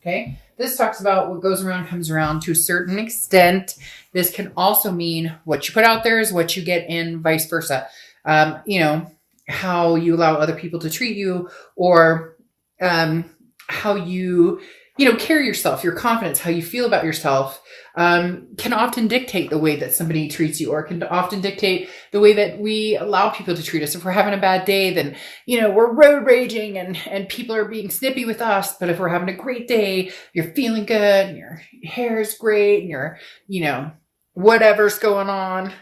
Okay. This talks about what goes around comes around to a certain extent. This can also mean what you put out there is what you get in, vice versa. How you allow other people to treat you, or how you carry yourself, your confidence, how you feel about yourself, can often dictate the way that somebody treats you, or can often dictate the way that we allow people to treat us. If we're having a bad day, then, we're road raging and people are being snippy with us. But if we're having a great day, you're feeling good and your hair is great and you're, whatever's going on,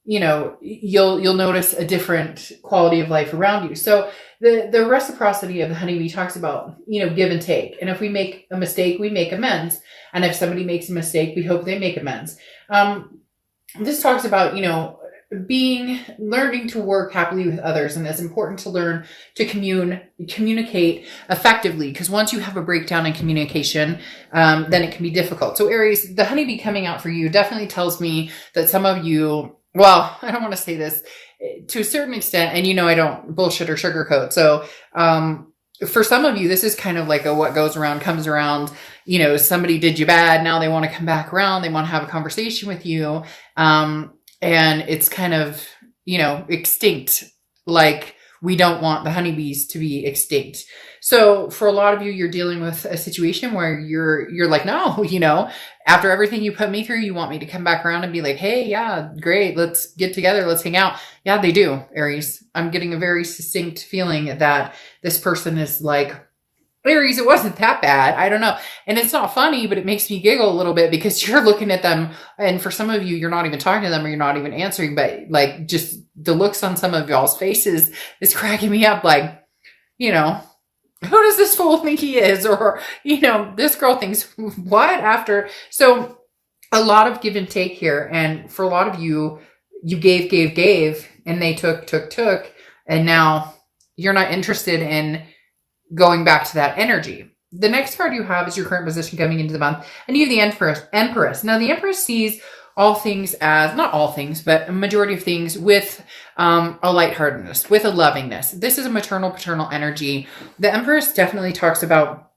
you'll notice a different quality of life around you. So the reciprocity of the honeybee talks about, give and take. And if we make a mistake, we make amends. And if somebody makes a mistake, we hope they make amends. This talks about, learning to work happily with others. And it's important to learn to communicate effectively, because once you have a breakdown in communication, then it can be difficult. So Aries, the honeybee coming out for you definitely tells me that some of you, well, I don't want to say this to a certain extent, and I don't bullshit or sugarcoat. So, for some of you, this is kind of like a what goes around comes around. Somebody did you bad. Now they want to come back around. They want to have a conversation with you. And it's kind of, extinct. Like, we don't want the honeybees to be extinct. So for a lot of you, you're dealing with a situation where you're like, no, after everything you put me through, you want me to come back around and be like, hey, yeah, great. Let's get together. Let's hang out. Yeah, they do, Aries. I'm getting a very succinct feeling that this person is like, Aries, it wasn't that bad. I don't know. And it's not funny, but it makes me giggle a little bit because you're looking at them. And for some of you, you're not even talking to them or you're not even answering, but like just the looks on some of y'all's faces is cracking me up. Like, who does this fool think he is? Or, this girl thinks what after? So a lot of give and take here. And for a lot of you, you gave, and they took. And now you're not interested in going back to that energy. The next card you have is your current position coming into the month. And you have the Empress. Now the Empress sees all things as, not all things, but a majority of things with a lightheartedness, with a lovingness. This is a maternal, paternal energy. The Empress definitely talks about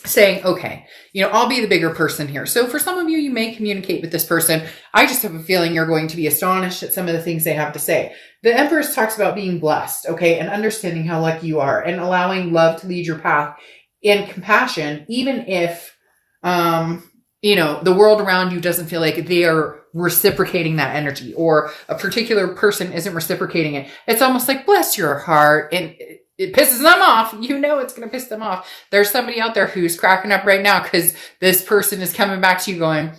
saying, okay, I'll be the bigger person here. So for some of you, you may communicate with this person. I just have a feeling you're going to be astonished at some of the things they have to say. The Empress talks about being blessed, okay, and understanding how lucky you are and allowing love to lead your path and compassion, even if, the world around you doesn't feel like they are reciprocating that energy, or a particular person isn't reciprocating it. It's almost like, bless your heart. And it pisses them off. It's going to piss them off. There's somebody out there who's cracking up right now because this person is coming back to you going,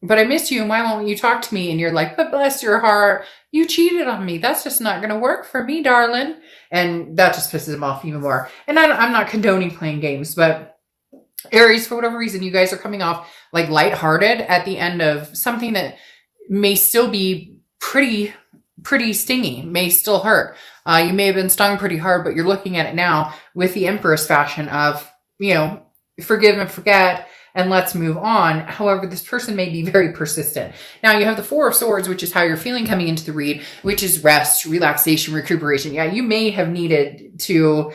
but I miss you and why won't you talk to me? And you're like, but bless your heart, you cheated on me. That's just not going to work for me, darling. And that just pisses them off even more. And I'm not condoning playing games, but Aries, for whatever reason, you guys are coming off like lighthearted at the end of something that may still be pretty stingy, may still hurt. You may have been stung pretty hard, but you're looking at it now with the Empress fashion of, forgive and forget, and let's move on. However, this person may be very persistent. Now you have the Four of Swords, which is how you're feeling coming into the read, which is rest, relaxation, recuperation. Yeah, you may have needed to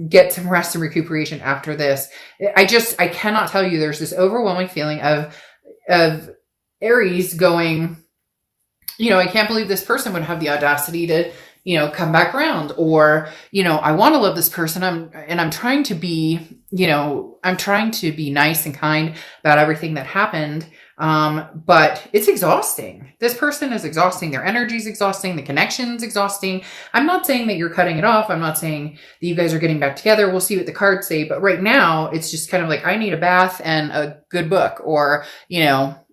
get some rest and recuperation after this. I cannot tell you, there's this overwhelming feeling of Aries going, I can't believe this person would have the audacity to, come back around, or, I want to love this person. I'm trying to be, I'm trying to be nice and kind about everything that happened. But it's exhausting. This person is exhausting. Their energy is exhausting. The connection's exhausting. I'm not saying that you're cutting it off. I'm not saying that you guys are getting back together. We'll see what the cards say. But right now it's just kind of like, I need a bath and a good book, or,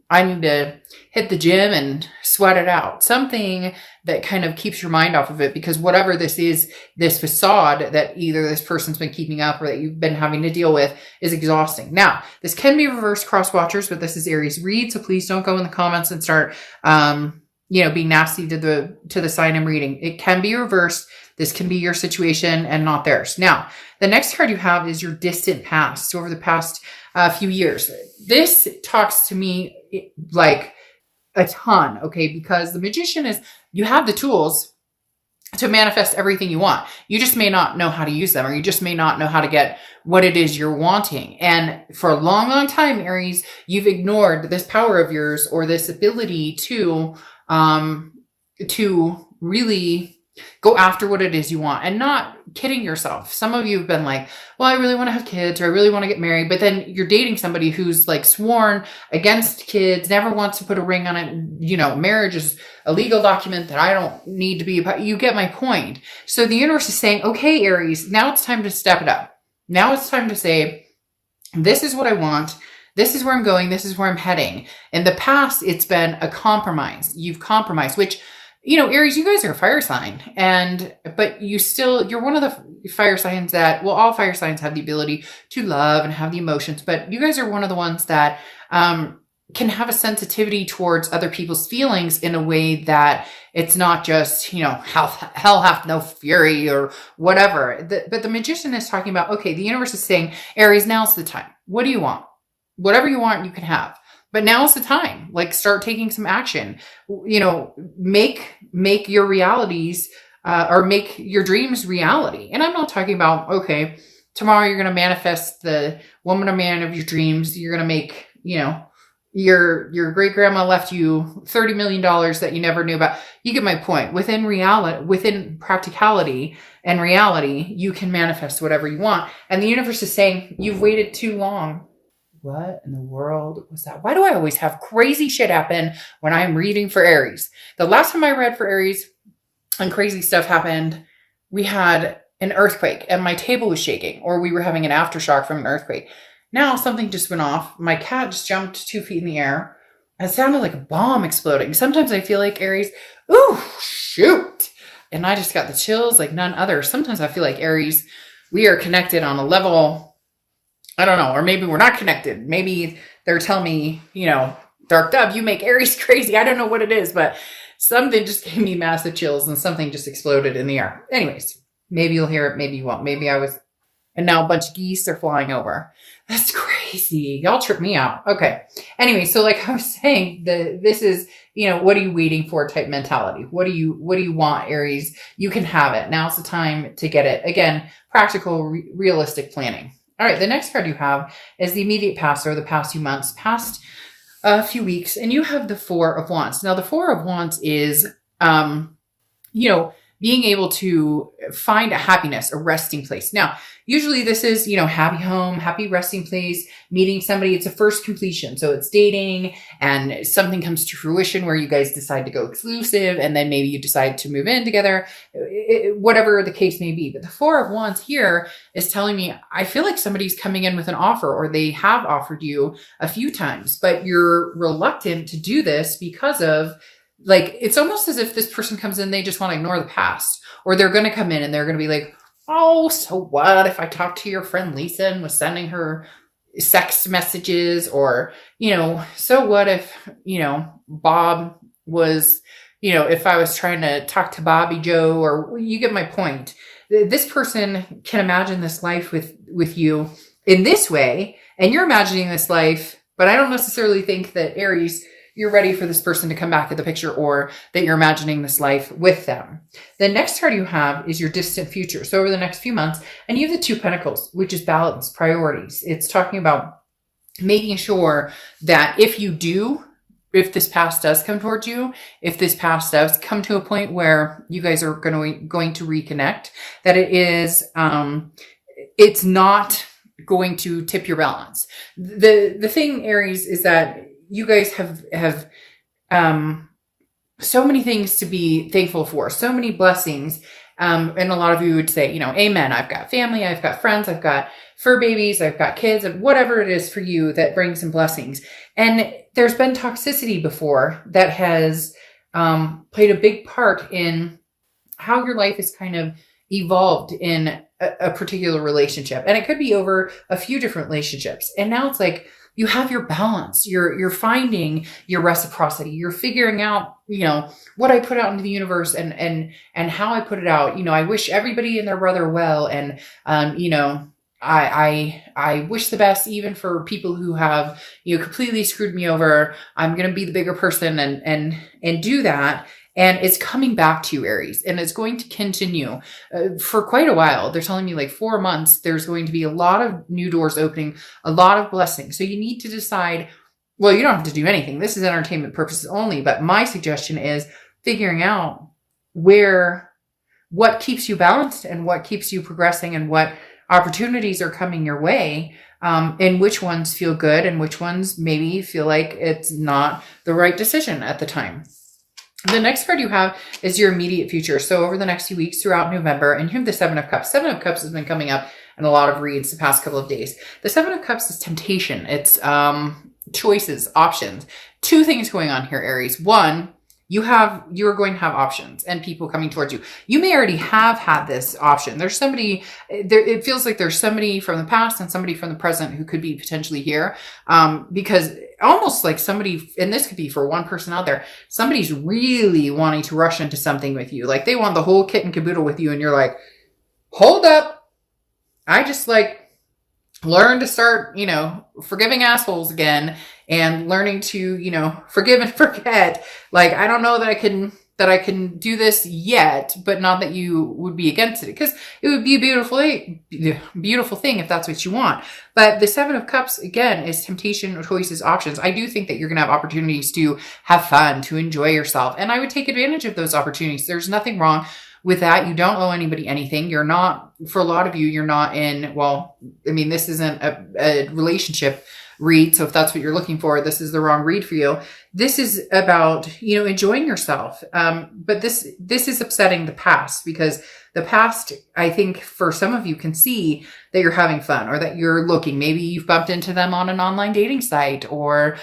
I need to hit the gym and sweat it out. Something that kind of keeps your mind off of it, because whatever this is, this facade that either this person's been keeping up or that you've been having to deal with is exhausting. Now, this can be reverse cross watchers, but this is Aries read. So please don't go in the comments and start, being nasty to the sign I'm reading. It can be reversed. This can be your situation and not theirs. Now, the next card you have is your distant past. So over the past few years, this talks to me like a ton, okay? Because the Magician is, you have the tools, to manifest everything you want. You just may not know how to use them, or you just may not know how to get what it is you're wanting. And for a long, long time, Aries, you've ignored this power of yours, or this ability to really go after what it is you want, and not kidding yourself. Some of you have been like, well, I really want to have kids, or I really want to get married. But then you're dating somebody who's like sworn against kids, never wants to put a ring on it. Marriage is a legal document that I don't need to be about. You get my point. So the universe is saying, okay, Aries, now it's time to step it up. Now it's time to say, this is what I want. This is where I'm going. This is where I'm heading. In the past, it's been a compromise. You've compromised, which, Aries, you guys are a fire sign, but you're one of the fire signs that, well, all fire signs have the ability to love and have the emotions, but you guys are one of the ones that, can have a sensitivity towards other people's feelings in a way that it's not just, hell hath no fury or whatever. But the magician is talking about, okay, the universe is saying, Aries, now's the time. What do you want? Whatever you want, you can have. But now's the time. Like, start taking some action. Make your realities, or make your dreams reality. And I'm not talking about, okay, tomorrow you're going to manifest the woman or man of your dreams. You're going to make, your great grandma left you $30 million that you never knew about. You get my point. Within practicality and reality, you can manifest whatever you want. And the universe is saying, you've waited too long. What in the world was that? Why do I always have crazy shit happen when I'm reading for Aries? The last time I read for Aries and crazy stuff happened, we had an earthquake and my table was shaking, or we were having an aftershock from an earthquake. Now something just went off. My cat just jumped 2 feet in the air. It sounded like a bomb exploding. Sometimes I feel like Aries, ooh, shoot. And I just got the chills like none other. Sometimes I feel like Aries, we are connected on a level, I don't know, or maybe we're not connected. Maybe they're telling me, Dark Dove, you make Aries crazy. I don't know what it is, but something just gave me massive chills and something just exploded in the air. Anyways, maybe you'll hear it, maybe you won't. And now a bunch of geese are flying over. That's crazy. Y'all trip me out. Okay. Anyway, so like I was saying, this is, what are you waiting for type mentality? What do you want, Aries? You can have it. Now's the time to get it. Again, practical, realistic planning. All right. The next card you have is the immediate past, or the past few months, past a few weeks, and you have the Four of Wands. Now the Four of Wands is, being able to find a happiness, a resting place. Now, usually this is, happy home, happy resting place, meeting somebody. It's a first completion. So it's dating and something comes to fruition where you guys decide to go exclusive, and then maybe you decide to move in together, whatever the case may be. But the Four of Wands here is telling me, I feel like somebody's coming in with an offer, or they have offered you a few times, but you're reluctant to do this because of, like, it's almost as if this person comes in, they just want to ignore the past, or they're going to come in and they're going to be like, oh, so what if I talked to your friend Lisa and was sending her sex messages, or, so what if, Bob was, if I was trying to talk to Bobby Joe, or you get my point. This person can imagine this life with you in this way, and you're imagining this life, but I don't necessarily think that, Aries, you're ready for this person to come back in the picture, or that you're imagining this life with them. The next card you have is your distant future. So over the next few months, and you have the Two Pentacles, which is balance, priorities. It's talking about making sure that if this past does come towards you, if this past does come to a point where you guys are going to reconnect, that it is, it's not going to tip your balance. The thing, Aries, is that you guys have so many things to be thankful for, so many blessings. And a lot of you would say, amen. I've got family, I've got friends, I've got fur babies, I've got kids, and whatever it is for you that brings some blessings. And there's been toxicity before that has played a big part in how your life is kind of evolved in a particular relationship. And it could be over a few different relationships. And now it's like, you have your balance. You're finding your reciprocity. You're figuring out, what I put out into the universe and how I put it out. I wish everybody and their brother well. And, I wish the best, even for people who have, completely screwed me over. I'm going to be the bigger person and do that. And it's coming back to you, Aries, and it's going to continue for quite a while. They're telling me like 4 months, there's going to be a lot of new doors opening, a lot of blessings. So you need to decide, well, you don't have to do anything. This is entertainment purposes only. But my suggestion is figuring out what keeps you balanced and what keeps you progressing and what opportunities are coming your way, and which ones feel good and which ones maybe feel like it's not the right decision at the time. The next card you have is your immediate future. So over the next few weeks throughout November, and you have the Seven of Cups. Seven of Cups has been coming up in a lot of reads the past couple of days. The Seven of Cups is temptation. It's choices, options. Two things going on here, Aries. One, you're going to have options and people coming towards you. You may already have had this option. There's somebody there. It feels like there's somebody from the past and somebody from the present who could be potentially here. Because almost like somebody, and this could be for one person out there, somebody's really wanting to rush into something with you. Like they want the whole kit and caboodle with you. And you're like, hold up. I just learn to start, forgiving assholes again and learning to, forgive and forget. Like, I don't know that I can do this yet, but not that you would be against it, because it would be a beautiful thing if that's what you want. But the Seven of Cups, again, is temptation, choices, options. I do think that you're going to have opportunities to have fun, to enjoy yourself. And I would take advantage of those opportunities. There's nothing wrong with that. You don't owe anybody anything. You're not, for a lot of you, you're not in, this isn't a relationship read. So if that's what you're looking for, this is the wrong read for you. This is about, enjoying yourself. But this is upsetting the past, because the past, I think for some of you, can see that you're having fun or that you're looking. Maybe you've bumped into them on an online dating site, or,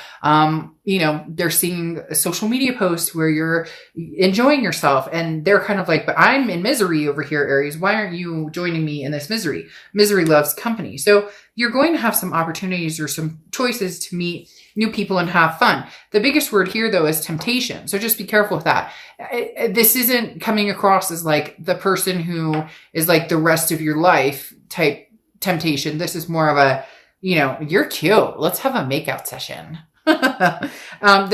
they're seeing a social media post where you're enjoying yourself and they're kind of like, but I'm in misery over here, Aries. Why aren't you joining me in this misery? Misery loves company. So you're going to have some opportunities or some choices to meet new people and have fun. The biggest word here, though, is temptation. So just be careful with that. This isn't coming across as like the person who is like the rest of your life type temptation. This is more of a, you're cute. Let's have a makeout session. The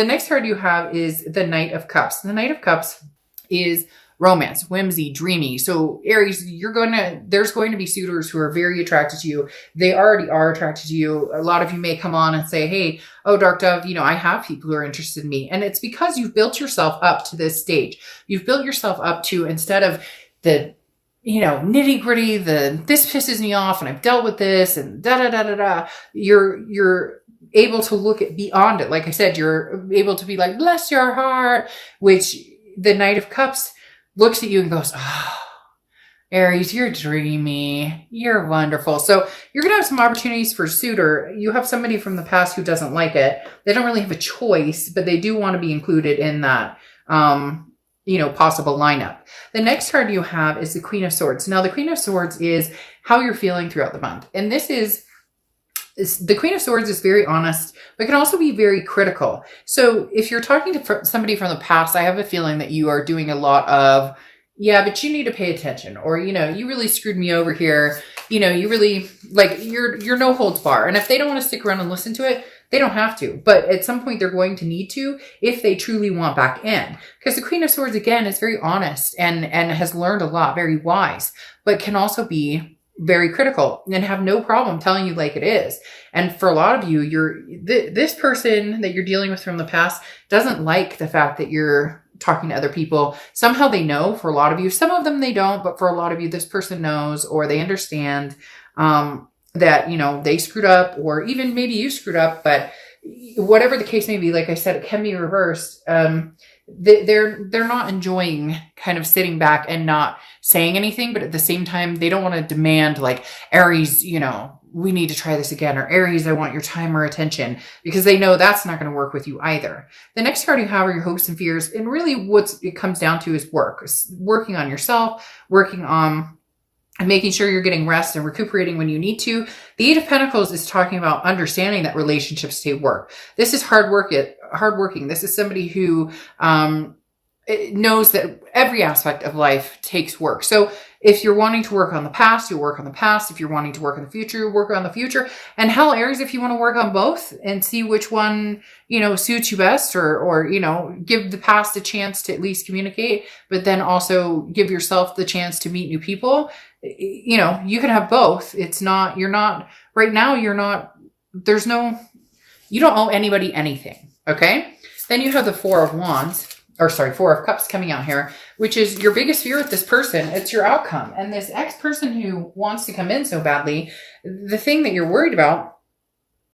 next card you have is the Knight of Cups. The Knight of Cups is romance, whimsy, dreamy. So Aries, there's going to be suitors who are very attracted to you. They already are attracted to you. A lot of you may come on and say, hey, Dark Dove, I have people who are interested in me. And it's because you've built yourself up to this stage. You've built yourself up to, instead of the, nitty gritty, this pisses me off and I've dealt with this and you're able to look at beyond it. Like I said, you're able to be like, bless your heart, which the Knight of Cups looks at you and goes, oh, Aries, you're dreamy. You're wonderful. So you're going to have some opportunities for suitor. You have somebody from the past who doesn't like it. They don't really have a choice, but they do want to be included in that, possible lineup. The next card you have is the Queen of Swords. Now, the Queen of Swords is how you're feeling throughout the month. And the Queen of Swords is very honest, but can also be very critical. So if you're talking to somebody from the past, I have a feeling that you are doing a lot of, yeah, but you need to pay attention, or, you really screwed me over here. You really, you're no holds bar. And if they don't want to stick around and listen to it, they don't have to. But at some point they're going to need to, if they truly want back in. Because the Queen of Swords, again, is very honest and has learned a lot, very wise, but can also be very critical and have no problem telling you like it is. And for a lot of you, this person that you're dealing with from the past doesn't like the fact that you're talking to other people. Somehow they know. For a lot of you, some of them they don't, but for a lot of you, this person knows, or they understand that, they screwed up, or even maybe you screwed up, but whatever the case may be, like I said, it can be reversed. They're not enjoying kind of sitting back and not saying anything, but at the same time, they don't want to demand like, Aries, we need to try this again, or Aries, I want your time or attention, because they know that's not going to work with you either. The next card you have are your hopes and fears. And really what it comes down to is working on yourself, working on making sure you're getting rest and recuperating when you need to. The Eight of Pentacles is talking about understanding that relationships take work. This is hardworking. This is somebody who, it knows that every aspect of life takes work. So if you're wanting to work on the past, you'll work on the past. If you're wanting to work on the future, you'll work on the future. And hell, Aries, if you want to work on both and see which one, suits you best, or, give the past a chance to at least communicate, but then also give yourself the chance to meet new people, you can have both. It's not, right now, you don't owe anybody anything. Okay. Then you have the Four of Cups coming out here, which is your biggest fear with this person. It's your outcome. And this ex-person who wants to come in so badly, the thing that you're worried about